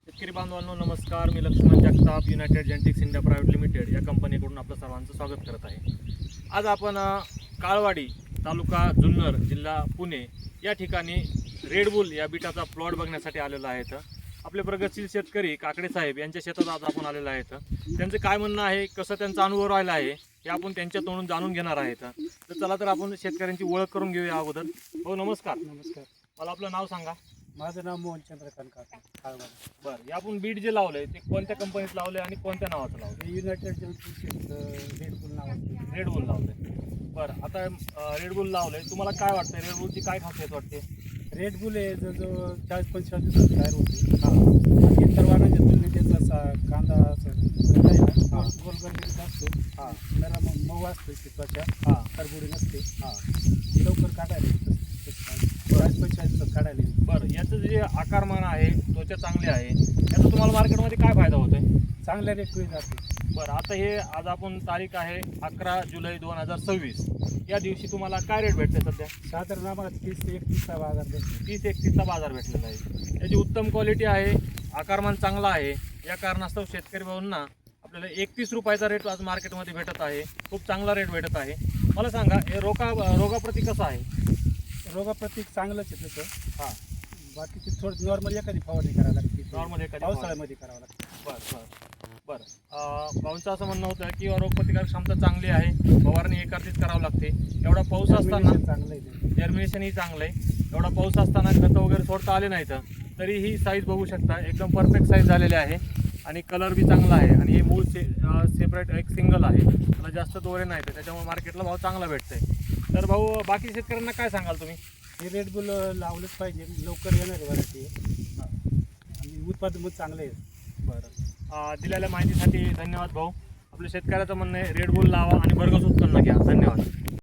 शेतकरी बांधवांनो नमस्कार. मी Laxman Jagtap, United Genetics India Private Limited या कंपनीकडून आपलं सर्वांचं स्वागत करत आहे. आज आपण काळवाडी तालुका जुन्नर जिल्हा पुणे या ठिकाणी रेड बुल या बीटाचा प्लॉट बघण्यासाठी आलेलो आहेत. आपले प्रगतशील शेतकरी काकडे साहेब यांच्या शेतात आज आपण आलेलो आहेत. त्यांचं काय म्हणणं आहे, कसं त्यांचा अनुभव राहिला आहे हे आपण त्यांच्या तोंडून जाणून घेणार आहेत. तर चला तर आपण शेतकऱ्यांची ओळख करून घेऊया अगोदर. हो नमस्कार. नमस्कार. मला आपलं नाव सांगा. माझं नाव मोहन चंद्रकांत काळवाडी. बरं, हे आपण बीट जे लावलंय ते कोणत्या कंपनीत लावलंय आणि कोणत्या नावाचं लावलंय? युनायटेड जेनेटिक्स रेड बुल नावाचं. रेड बुल लावलंय. बरं, आता रेड बुल लावलंय, तुम्हाला काय वाटतं रेड बुलची काय खासियत वाटते? रेड बुल आहे जवळजवळ 40-45 दिवसात तयार होते. इतर वाणांच्या तुलनेत त्याचा असा कांदा गोलगरलेला असतो. जरा मऊ असतो त्वचा. करबुडी नसते. लवकर काढायला 40-45 दिवसात काढायला. बरं, याचं जे आकारमान आहे त्वचा चांगली आहे, याचा तुम्हाला मार्केटमध्ये काय फायदा होतोय? चांगल्या रेट जाते. बरं, आता हे आज आपण तारीख आहे 11 जुलै 2026. या दिवशी तुम्हाला काय रेट भेटते सध्या? साधारण आम्हाला 30-31चा बाजार भेटतो. 30-31चा बाजार भेटलेला आहे. याची उत्तम क्वालिटी आहे, आकारमान चांगला आहे. या कारणास्तव शेतकरी भाऊंना आपल्याला 31 रुपयाचा रेट आज मार्केटमध्ये भेटत आहे. खूप चांगला रेट भेटत आहे. मला सांगा, हे रोगाप्रती कसं आहे? रोगाप्रतिक चांगलंच आहे तसं. बाकीची थोडं नॉर्मल एखादी फवारणी करावी लागते. नॉर्मल एखादी पावसाळ्यामध्ये करावं लागतं. बरं. भाऊंचं असं म्हणणं होतं की रोगप्रतिकारक क्षमता चांगली आहे, फवारणी एकाचीच करावं लागते. एवढा पाऊस असताना चांगलं आहे. जर्मिनेशनही चांगलं आहे. एवढा पाऊस असताना खतं वगैरे सोडता आले नाहीत तरी ही साईज बघू शकता, एकदम परफेक्ट साईज झालेली आहे आणि कलर बी चांगला आहे. आणि हे मूळ सेपरेट एक सिंगल आहे, त्याला जास्त दोरे नाही, त्याच्यामुळे मार्केटला भाव चांगला भेटतोय. तर भाऊ, बाकी शेतकऱ्यांना काय सांगाल तुम्ही? हे रेड बुल लावलंच पाहिजे, लवकर येणार व्हरायटी आणि उत्पादन पण चांगलं आहे. बरं, दिलेल्या माहितीसाठी धन्यवाद भाऊ. आपल्या शेतकऱ्याचं म्हणणं आहे रेड बुल लावा आणि भरघोस उत्पन्न घ्या. धन्यवाद.